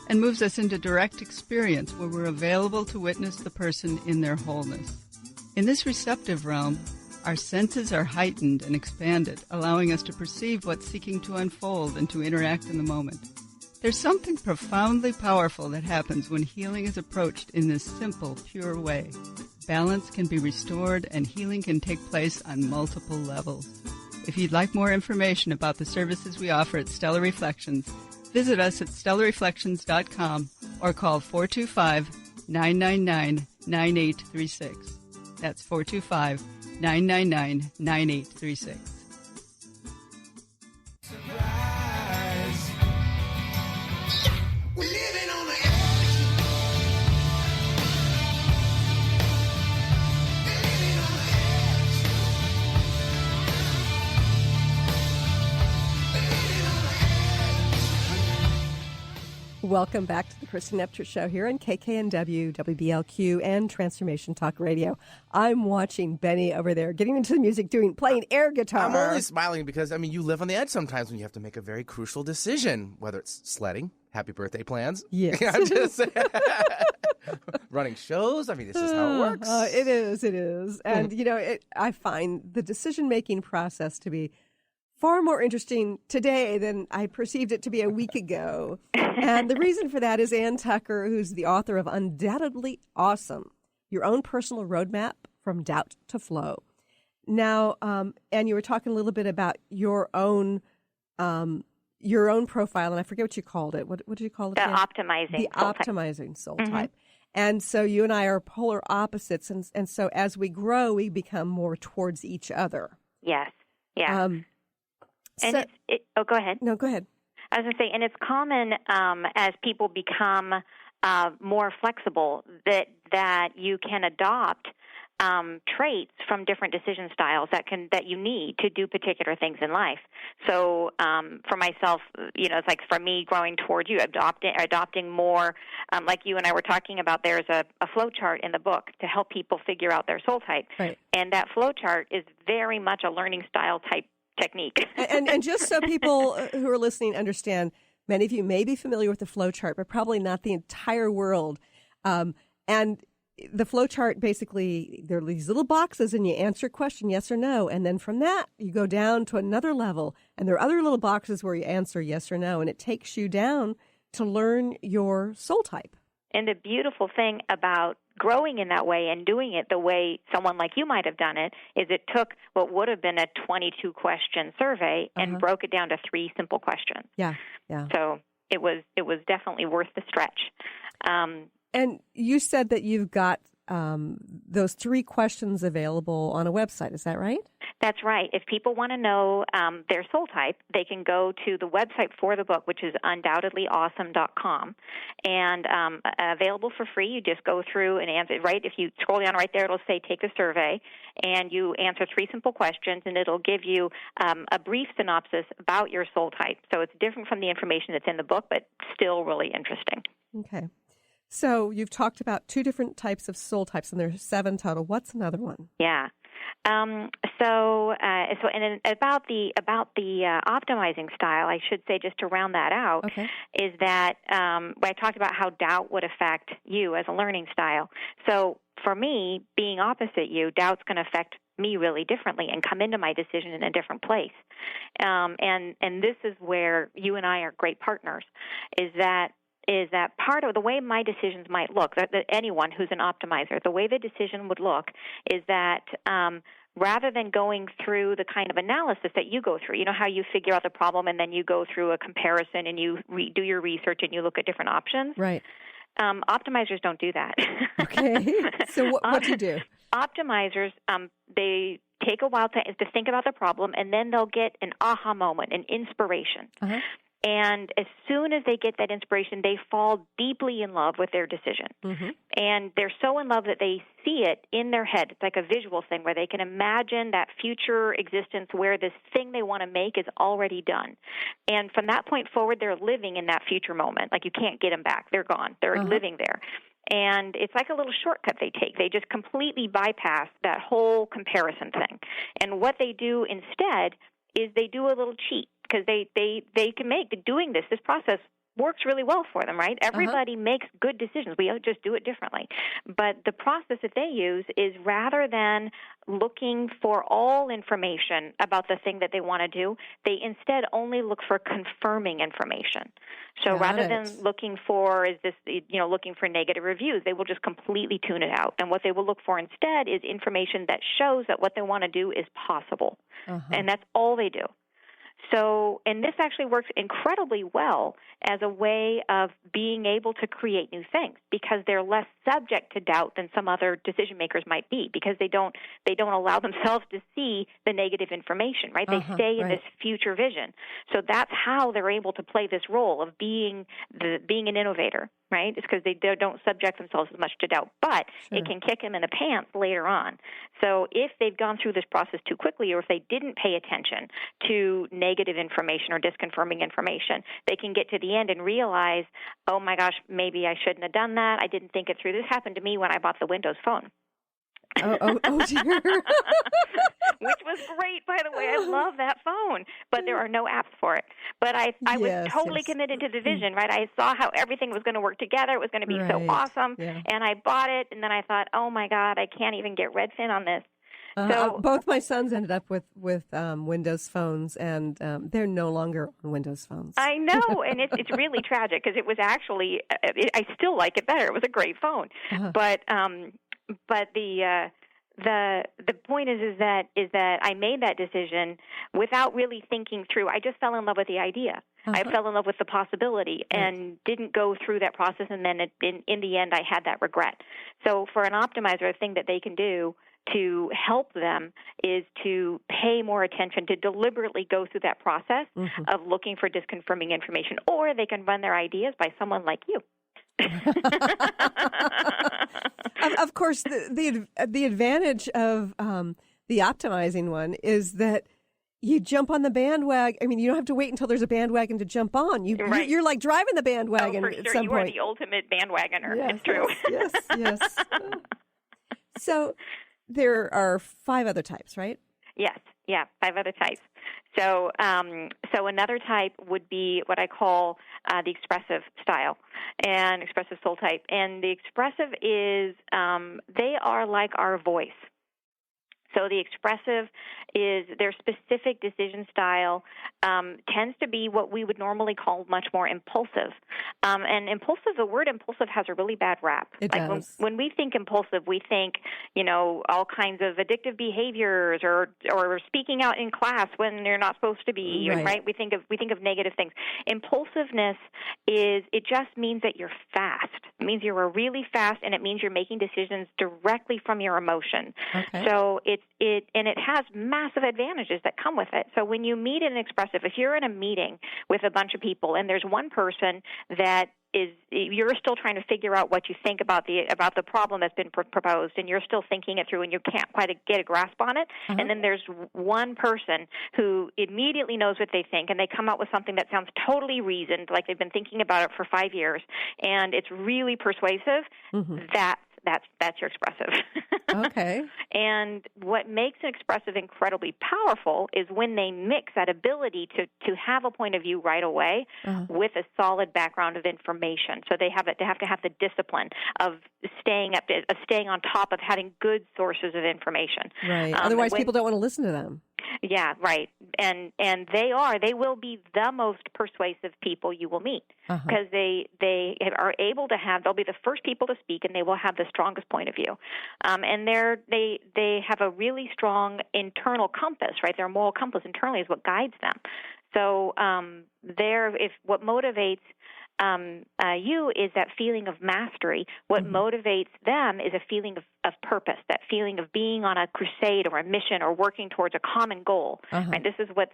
and moves us into direct experience, where we're available to witness the person in their wholeness. In this receptive realm, our senses are heightened and expanded, allowing us to perceive what's seeking to unfold and to interact in the moment. There's something profoundly powerful that happens when healing is approached in this simple, pure way. Balance can be restored and healing can take place on multiple levels. If you'd like more information about the services we offer at Stellar Reflections, visit us at stellarreflections.com or call 425-999-9836. That's 425-999-9836. Welcome back to the Christine Upchurch Show here on KKNW, WBLQ, and Transformation Talk Radio. I'm watching Benny over there getting into the music, playing air guitar. I'm only smiling because, you live on the edge sometimes when you have to make a very crucial decision, whether it's sledding, happy birthday plans. Yes. I'm just running shows. This is how it works. It is. And, I find the decision-making process to be far more interesting today than I perceived it to be a week ago. And the reason for that is Ann Tucker, who's the author of Undoubtedly Awesome, Your Own Personal Roadmap from Doubt to Flow. Now, Ann, you were talking a little bit about your own profile, and I forget what you called it. What did you call it? The optimizing soul type. And so you and I are polar opposites, and so as we grow, we become more towards each other. Yes. Yeah. Go ahead. No, go ahead. I was going to say, and it's common as people become more flexible that you can adopt traits from different decision styles that you need to do particular things in life. So for myself, it's like for me growing toward you, adopting more, like you and I were talking about. There's a flow chart in the book to help people figure out their soul type, right. And that flow chart is very much a learning style type technique. and just so people who are listening understand, many of you may be familiar with the flow chart, but probably not the entire world. And the flow chart, basically, there are these little boxes and you answer a question, yes or no. And then from that, you go down to another level. And there are other little boxes where you answer yes or no. And it takes you down to learn your soul type. And the beautiful thing about growing in that way and doing it the way someone like you might have done it is it took what would have been a 22-question survey and broke it down to 3 simple questions. Yeah. So it was definitely worth the stretch. And you said that you've got those 3 questions available on a website. Is that right? That's right. If people want to know their soul type, they can go to the website for the book, which is undoubtedlyawesome.com, and available for free. You just go through and answer, right? If you scroll down right there, it'll say take the survey, and you answer 3 simple questions, and it'll give you a brief synopsis about your soul type. So it's different from the information that's in the book, but still really interesting. Okay. So you've talked about 2 different types of soul types, and there's 7 total. What's another one? Yeah. And about the optimizing style, I should say, just to round that out, is that I talked about how doubt would affect you as a learning style. So for me, being opposite you, doubt's going to affect me really differently and come into my decision in a different place. And this is where you and I are great partners, is that part of the way my decisions might look, that anyone who's an optimizer, the way the decision would look is that rather than going through the kind of analysis that you go through, you know how you figure out the problem and then you go through a comparison and you do your research and you look at different options? Right. Optimizers don't do that. Okay. So what do you do? Optimizers, they take a while to think about the problem, and then they'll get an aha moment, an inspiration. Uh-huh. And as soon as they get that inspiration, they fall deeply in love with their decision. Mm-hmm. And they're so in love that they see it in their head. It's like a visual thing where they can imagine that future existence where this thing they want to make is already done. And from that point forward, they're living in that future moment. Like you can't get them back. They're gone. They're living there. And it's like a little shortcut they take. They just completely bypass that whole comparison thing. And what they do instead is they do a little cheat, because they can make doing this process works really well for them, right? Everybody makes good decisions. We just do it differently. But the process that they use is, rather than looking for all information about the thing that they want to do, they instead only look for confirming information. So rather than looking for looking for negative reviews, they will just completely tune it out. And what they will look for instead is information that shows that what they want to do is possible. And that's all they do. So, and this actually works incredibly well as a way of being able to create new things, because they're less subject to doubt than some other decision makers might be, because they don't allow themselves to see the negative information, right? They stay in this future vision. So that's how they're able to play this role of being an innovator, right? It's because they don't subject themselves as much to doubt, but it can kick them in the pants later on. So if they've gone through this process too quickly, or if they didn't pay attention to negative information or disconfirming information, they can get to the end and realize, oh my gosh, maybe I shouldn't have done that. I didn't think it through. This happened to me when I bought the Windows Phone. Oh dear. Which was great, by the way. I love that phone, but there are no apps for it. But I was totally committed to the vision, right? I saw how everything was going to work together. It was going to be so awesome. Yeah. And I bought it, and then I thought, oh my God, I can't even get Redfin on this. So both my sons ended up with Windows phones, and they're no longer on Windows phones. I know, and it's really tragic, because it was actually I still like it better. It was a great phone, but the point is that I made that decision without really thinking through. I just fell in love with the idea. I fell in love with the possibility and didn't go through that process, and then in the end I had that regret. So for an optimizer, a thing that they can do to help them is to pay more attention, to deliberately go through that process of looking for disconfirming information, or they can run their ideas by someone like you. Of course, the advantage of the optimizing one is that you jump on the bandwagon. I mean, you don't have to wait until there's a bandwagon to jump on. You're like driving the bandwagon at some point. You are the ultimate bandwagoner. Yes, it's true. Yes. So there are 5 other types, right? Yes. Yeah, 5 other types. So another type would be what I call the expressive style and expressive soul type. And the expressive is they are like our voice. So the expressive is their specific decision style tends to be what we would normally call much more impulsive. And impulsive, the word impulsive has a really bad rap. It does. When we think impulsive, we think, all kinds of addictive behaviors or speaking out in class when you're not supposed to be, right? We think of negative things. Impulsiveness it just means that you're fast. It means you're really fast, and it means you're making decisions directly from your emotion. Okay. So it's it has massive advantages that come with it. So when you meet an expressive, if you're in a meeting with a bunch of people and there's one person that you're still trying to figure out what you think about the problem that's been proposed, and you're still thinking it through, and you can't quite get a grasp on it. And then there's one person who immediately knows what they think, and they come up with something that sounds totally reasoned, like they've been thinking about it for 5 years, and it's really persuasive. That's your expressive. Okay. And what makes an expressive incredibly powerful is when they mix that ability to have a point of view right away with a solid background of information. So they have to have the discipline of staying on top of having good sources of information. Right. Otherwise, people don't want to listen to them. Yeah, right. And they will be the most persuasive people you will meet because they are able to they'll be the first people to speak, and they will have the strongest point of view. And they have a really strong internal compass, right? Their moral compass internally is what guides them. So if what motivates you is that feeling of mastery. What motivates them is a feeling of purpose, that feeling of being on a crusade or a mission or working towards a common goal. Right? This is what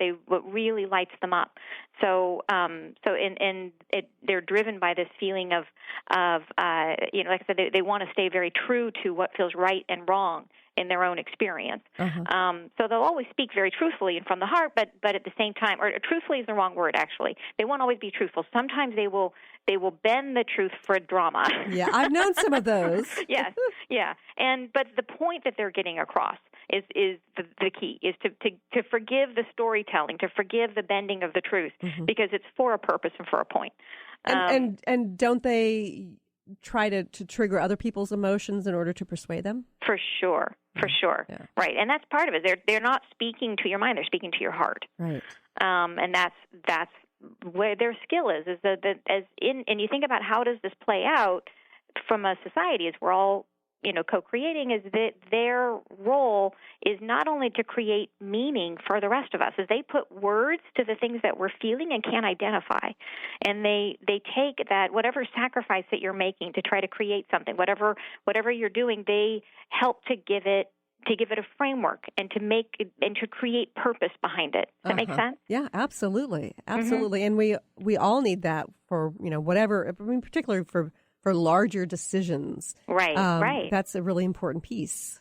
really lights them up. So they're driven by this feeling of like I said, they want to stay very true to what feels right and wrong in their own experience. So they'll always speak very truthfully and from the heart, but at the same time, or truthfully is the wrong word, actually. They won't always be truthful. Sometimes they will bend the truth for drama. Yeah, I've known some of those. Yes, yeah. But the point that they're getting across is the key, is to forgive the storytelling, to forgive the bending of the truth, because it's for a purpose and for a point. And don't they try to trigger other people's emotions in order to persuade them? For sure. Yeah. Right. And that's part of it. They're not speaking to your mind, they're speaking to your heart. Right. And that's where their skill is and you think about how does this play out from a society as we're all co-creating, is that their role is not only to create meaning for the rest of us, as they put words to the things that we're feeling and can't identify. And they take that, whatever sacrifice that you're making to try to create something, whatever you're doing, they help to give it a framework and to create purpose behind it. Does that make sense? Yeah, absolutely. And we all need that for, whatever, I mean, particularly for larger decisions. Right, right. That's a really important piece.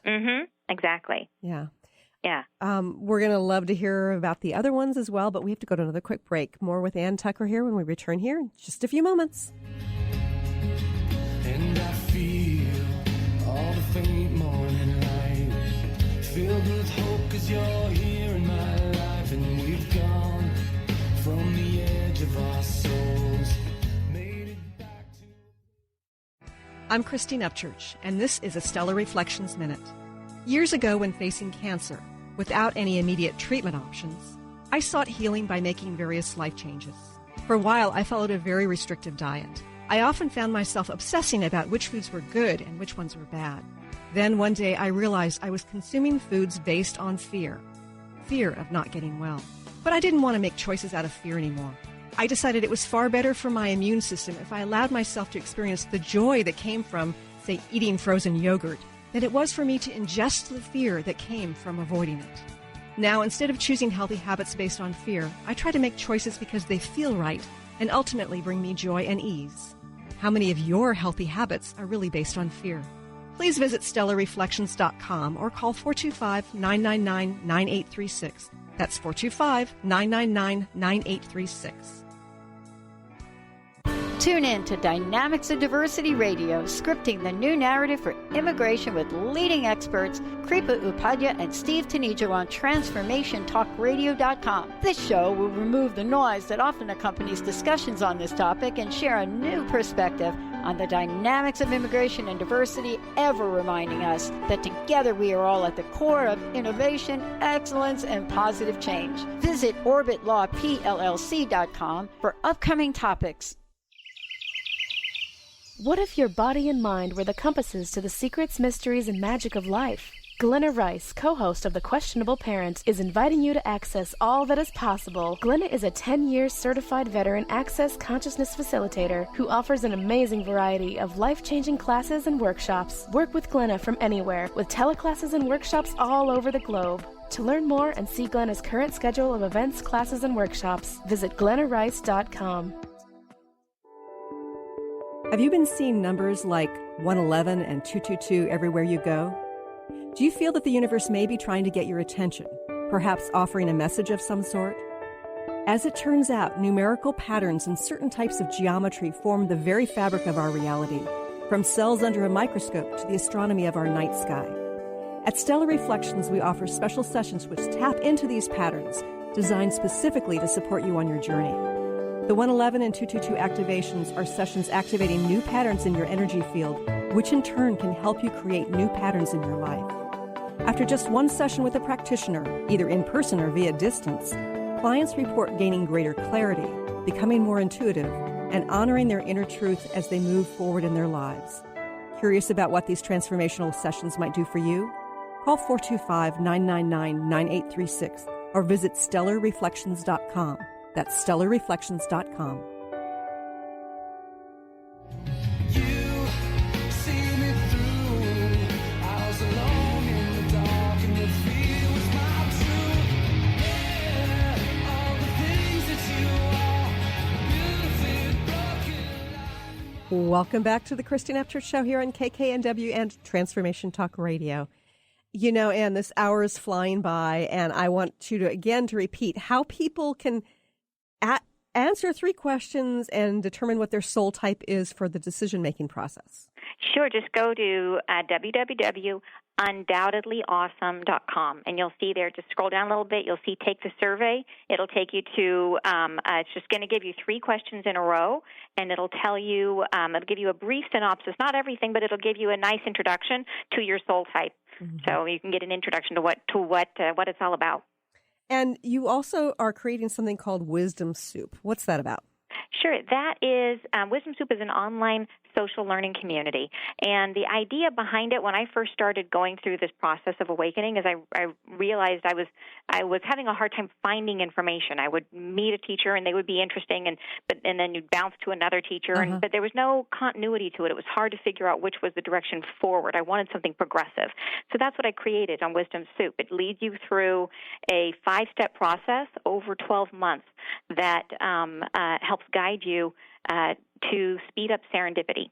Exactly. Yeah. Yeah. We're going to love to hear about the other ones as well, but we have to go to another quick break. More with Ann Tucker here when we return here in just a few moments. And I feel all the faint morning light, filled with hope because you're here in my life, and we've gone from the edge of our souls. I'm Christine Upchurch, and this is a Stellar Reflections Minute. Years ago, when facing cancer, without any immediate treatment options, I sought healing by making various life changes. For a while, I followed a very restrictive diet. I often found myself obsessing about which foods were good and which ones were bad. Then one day, I realized I was consuming foods based on fear of not getting well. But I didn't want to make choices out of fear anymore. I decided it was far better for my immune system if I allowed myself to experience the joy that came from, say, eating frozen yogurt, than it was for me to ingest the fear that came from avoiding it. Now, instead of choosing healthy habits based on fear, I try to make choices because they feel right and ultimately bring me joy and ease. How many of your healthy habits are really based on fear? Please visit stellarreflections.com or call 425-999-9836. That's 425-999-9836. Tune in to Dynamics of Diversity Radio, scripting the new narrative for immigration with leading experts Kripa Upadhyaya and Steve Tanijo on TransformationTalkRadio.com. This show will remove the noise that often accompanies discussions on this topic and share a new perspective on the dynamics of immigration and diversity, ever reminding us that together we are all at the core of innovation, excellence, and positive change. Visit OrbitLawPLLC.com for upcoming topics. What if your body and mind were the compasses to the secrets, mysteries, and magic of life? Glenna Rice, co-host of The Questionable Parent, is inviting you to access all that is possible. Glenna is a 10-year certified veteran access consciousness facilitator who offers an amazing variety of life-changing classes and workshops. Work with Glenna from anywhere with teleclasses and workshops all over the globe. To learn more and see Glenna's current schedule of events, classes, and workshops, visit glennarice.com. Have you been seeing numbers like 111 and 222 everywhere you go? Do you feel that the universe may be trying to get your attention, perhaps offering a message of some sort? As it turns out, numerical patterns and certain types of geometry form the very fabric of our reality, from cells under a microscope to the astronomy of our night sky. At Stellar Reflections, we offer special sessions which tap into these patterns, designed specifically to support you on your journey. The 111 and 222 activations are sessions activating new patterns in your energy field, which in turn can help you create new patterns in your life. After just one session with a practitioner, either in person or via distance, clients report gaining greater clarity, becoming more intuitive, and honoring their inner truth as they move forward in their lives. Curious about what these transformational sessions might do for you? Call 425-999-9836 or visit stellarreflections.com. That's stellarreflections.com. Welcome back to the Christine Upchurch Show here on KKNW and Transformation Talk Radio. You know, Ann, this hour is flying by, and I want you to repeat how people can answer 3 questions and determine what their soul type is for the decision-making process. Sure. Just go to www.undoubtedlyawesome.com, and you'll see there, just scroll down a little bit, you'll see Take the Survey. It'll take you to, it's just going to give you 3 questions in a row, and it'll tell you, it'll give you a brief synopsis, not everything, but it'll give you a nice introduction to your soul type. Mm-hmm. So you can get an introduction to what it's all about. And you also are creating something called Wisdom Soup. What's that about? Sure. That is, Wisdom Soup is an online social learning community. And the idea behind it, when I first started going through this process of awakening, is I realized I was having a hard time finding information. I would meet a teacher and they would be interesting, and then you'd bounce to another teacher, but there was no continuity to it. It was hard to figure out which was the direction forward. I wanted something progressive. So that's what I created on Wisdom Soup. It leads you through a 5-step process over 12 months that helps guide you to speed up serendipity.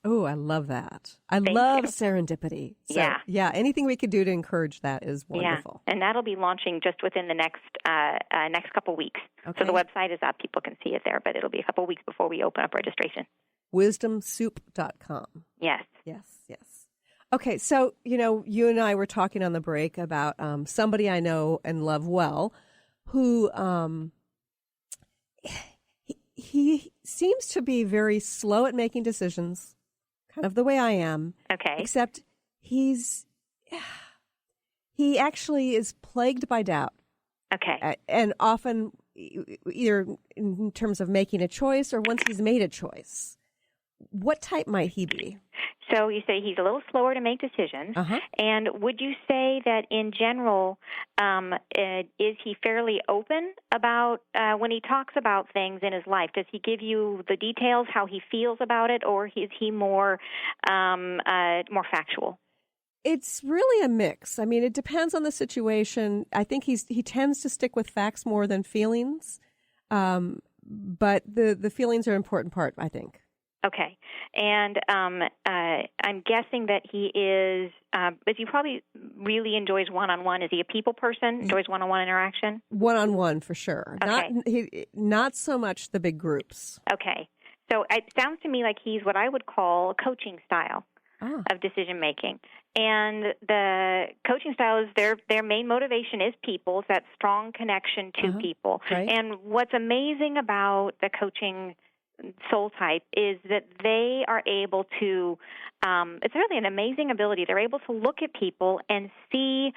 Oh, I love that. I love serendipity. So, yeah, anything we could do to encourage that is wonderful. Yeah, and that'll be launching just within the next couple weeks. Okay. So the website is up. People can see it there, but it'll be a couple weeks before we open up registration. Wisdomsoup.com. Yes. Yes. Okay, so, you and I were talking on the break about somebody I know and love well who he seems to be very slow at making decisions, kind of the way I am. Okay. Except he actually is plagued by doubt. Okay. And often either in terms of making a choice or once he's made a choice. What type might he be? So you say he's a little slower to make decisions. And would you say that in general, is he fairly open about when he talks about things in his life? Does he give you the details, how he feels about it, or is he more factual? It's really a mix. I mean, it depends on the situation. I think he tends to stick with facts more than feelings, but the feelings are an important part, I think. Okay. And I'm guessing that he is, but he probably really enjoys one-on-one. Is he a people person, enjoys one-on-one interaction? One-on-one, for sure. Okay. Not so much the big groups. Okay. So it sounds to me like he's what I would call a coaching style of decision-making. And the coaching style is their main motivation is people. It's that strong connection to people. Right. And what's amazing about the coaching soul type is that they are able to it's really an amazing ability. They're able to look at people and see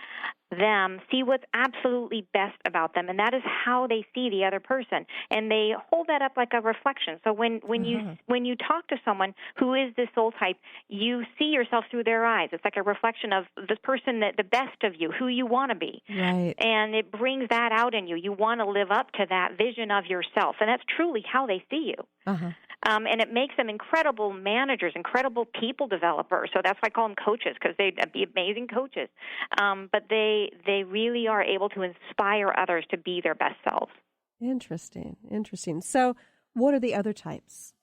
what's absolutely best about them, and that is how they see the other person. And they hold that up like a reflection. So when you talk to someone who is this soul type, you see yourself through their eyes. It's like a reflection of the person, the best of you, who you want to be. Right. And it brings that out in you. You want to live up to that vision of yourself, and that's truly how they see you. Uh-huh. And it makes them incredible managers, incredible people developers. So that's why I call them coaches, because they'd be amazing coaches. But they really are able to inspire others to be their best selves. Interesting. So what are the other types?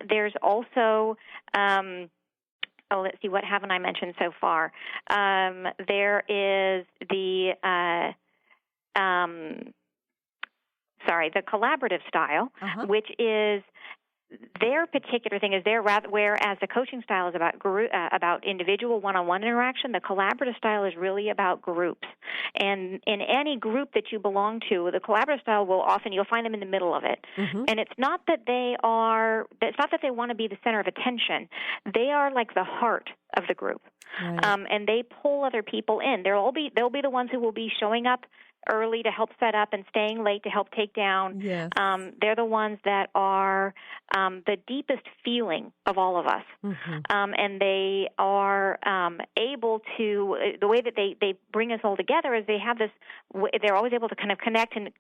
There's also, let's see, what haven't I mentioned so far? There is the collaborative style, which is their particular thing is whereas the coaching style is about individual one-on-one interaction, the collaborative style is really about groups. And in any group that you belong to, the collaborative style you'll find them in the middle of it. Mm-hmm. And it's not that they want to be the center of attention. They are like the heart of the group. Right. And they pull other people in. They'll be the ones who will be showing up early to help set up and staying late to help take down. Yes. They're the ones that are the deepest feeling of all of us. Mm-hmm. And they are able to, the way that they bring us all together is they're always able to kind of connect and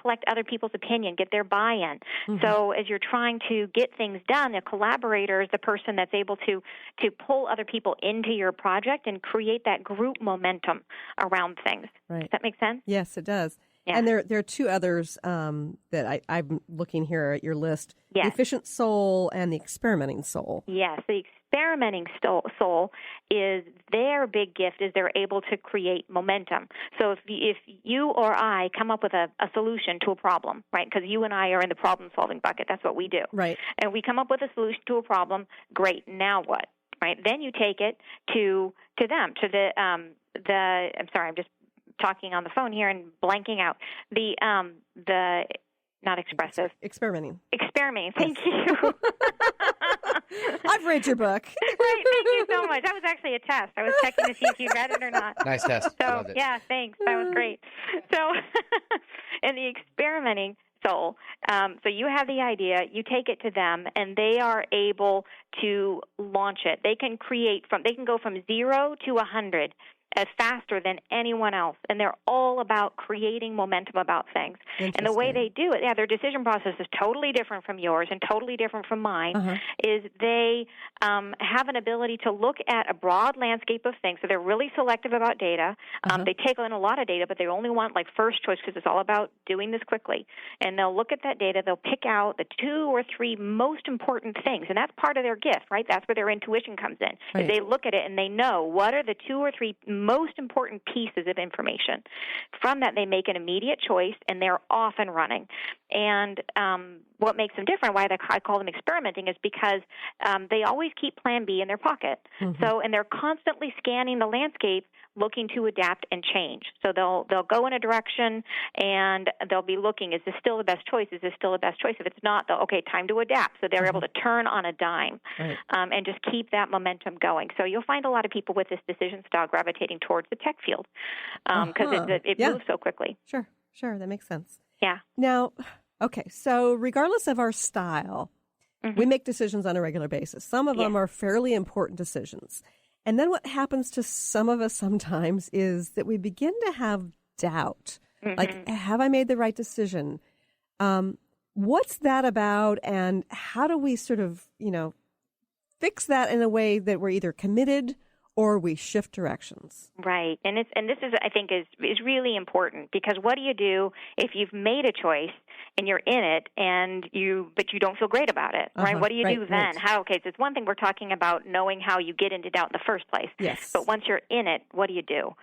collect other people's opinion, get their buy-in. Mm-hmm. So as you're trying to get things done, a collaborator is the person that's able to pull other people into your project and create that group momentum around things. Right. Does that make sense? Yes, it does. Yeah. And there are two others that I'm looking here at your list. Yes. The efficient soul and the experimenting soul. Yes, the experimenting soul is their big gift is they're able to create momentum. So if you or I come up with a solution to a problem, right, because you and I are in the problem-solving bucket, that's what we do. Right. And we come up with a solution to a problem, great, now what? Right? Then you take it to them, to the I'm sorry, I'm just talking on the phone here and blanking out. The not expressive. Experimenting. Thank you. I've read your book. Right. Thank you so much. That was actually a test. I was checking to see if you read it or not. Nice test. So yeah, thanks. That was great. So, in the experimenting soul, so you have the idea, you take it to them, and they are able to launch it. They can go from 0 to 100 as faster than anyone else, and they're all about creating momentum about things. And the way they do it, their decision process is totally different from yours and totally different from mine, is they have an ability to look at a broad landscape of things. So they're really selective about data. They take in a lot of data, but they only want first choice because it's all about doing this quickly. And they'll look at that data. They'll pick out the 2 or 3 most important things, and that's part of their gift, right? That's where their intuition comes in. Right. They look at it and they know what are the 2 or 3 most important pieces of information. From that, they make an immediate choice, and they're off and running. And what makes them different, why I call them experimenting, is because they always keep Plan B in their pocket. Mm-hmm. So, and they're constantly scanning the landscape, looking to adapt and change. So they'll go in a direction, and they'll be looking, is this still the best choice? Is this still the best choice? If it's not, time to adapt. So they're able to turn on a dime and just keep that momentum going. So you'll find a lot of people with this decision style gravitating towards the tech field because it moves so quickly. Sure. That makes sense. Yeah. Now, okay, so regardless of our style, we make decisions on a regular basis. Some of them are fairly important decisions. And then what happens to some of us sometimes is that we begin to have doubt. Like, have I made the right decision? What's that about, and how do we sort of, fix that in a way that we're either committed or we shift directions? Right. And this is, I think, is really important, because what do you do if you've made a choice and you're in it but you don't feel great about it, right? What do you do then? So it's one thing we're talking about knowing how you get into doubt in the first place. Yes. But once you're in it, what do you do?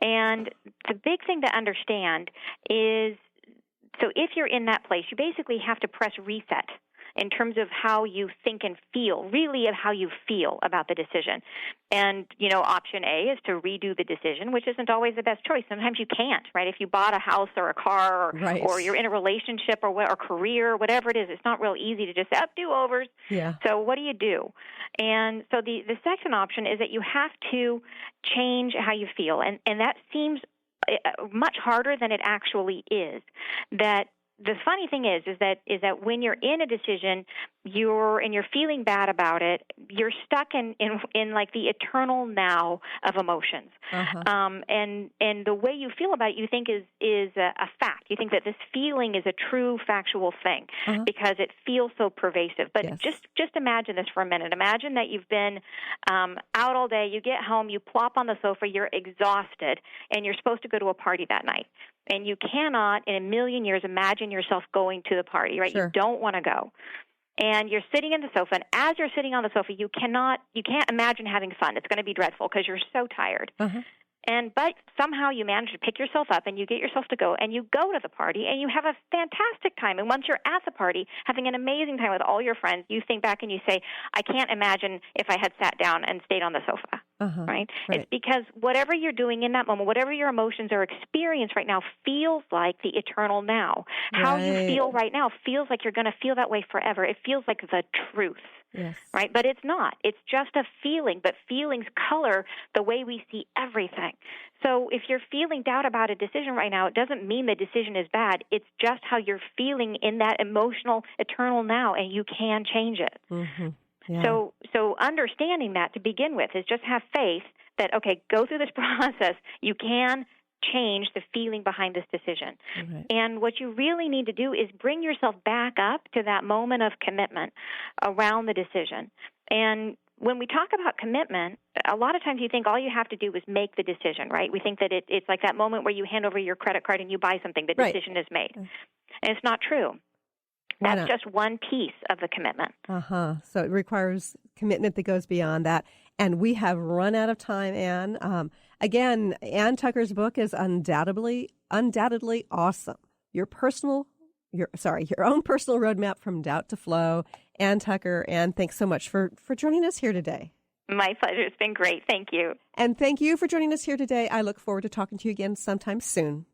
And the big thing to understand is, so if you're in that place, you basically have to press reset in terms of how you think and feel, really of how you feel about the decision. And, option A is to redo the decision, which isn't always the best choice. Sometimes you can't, right? If you bought a house or a car or you're in a relationship or career, whatever it is, it's not real easy to just say, do-overs. Yeah. So what do you do? And so the second option is that you have to change how you feel. And that seems much harder than it actually is. That the funny thing is that when you're in a decision, you're feeling bad about it, you're stuck in like the eternal now of emotions. And the way you feel about it, you think is a fact. You think that this feeling is a true factual thing because it feels so pervasive. But just imagine this for a minute. Imagine that you've been out all day, you get home, you plop on the sofa, you're exhausted, and you're supposed to go to a party that night. And you cannot in a million years imagine yourself going to the party, right? Sure. You don't want to go. And you're sitting in the sofa, and as you're sitting on the sofa, you can't imagine having fun. It's going to be dreadful because you're so tired. But somehow you manage to pick yourself up and you get yourself to go, and you go to the party, and you have a fantastic time. And once you're at the party, having an amazing time with all your friends, you think back and you say, I can't imagine if I had sat down and stayed on the sofa, right? It's because whatever you're doing in that moment, whatever your emotions are experienced right now feels like the eternal now. How you feel right now feels like you're going to feel that way forever. It feels like the truth. Yes. Right? But it's not. It's just a feeling, but feelings color the way we see everything. So if you're feeling doubt about a decision right now, it doesn't mean the decision is bad. It's just how you're feeling in that emotional, eternal now, and you can change it. Yeah. So understanding that to begin with is just have faith that, okay, go through this process. You can change the feeling behind this decision. And what you really need to do is bring yourself back up to that moment of commitment around the decision. And when we talk about commitment, a lot of times you think all you have to do is make the decision, right? We think that it's like that moment where you hand over your credit card and you buy something, the decision is made. And it's not true. That's just one piece of the commitment. So it requires commitment that goes beyond that. And we have run out of time, Ann. Again, Ann Tucker's book is undoubtedly awesome. Your own personal roadmap from doubt to flow. Ann Tucker, Ann, thanks so much for joining us here today. My pleasure. It's been great. Thank you. And thank you for joining us here today. I look forward to talking to you again sometime soon.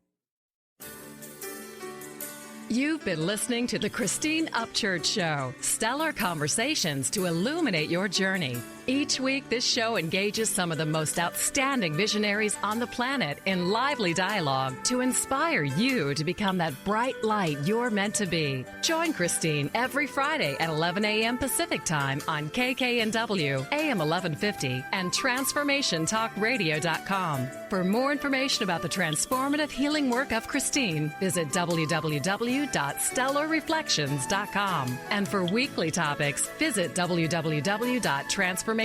You've been listening to the Christine Upchurch Show, stellar conversations to illuminate your journey. Each week, this show engages some of the most outstanding visionaries on the planet in lively dialogue to inspire you to become that bright light you're meant to be. Join Christine every Friday at 11 a.m. Pacific Time on KKNW, AM 1150, and TransformationTalkRadio.com. For more information about the transformative healing work of Christine, visit www.stellarreflections.com. And for weekly topics, visit www.transformationtalkradio.com.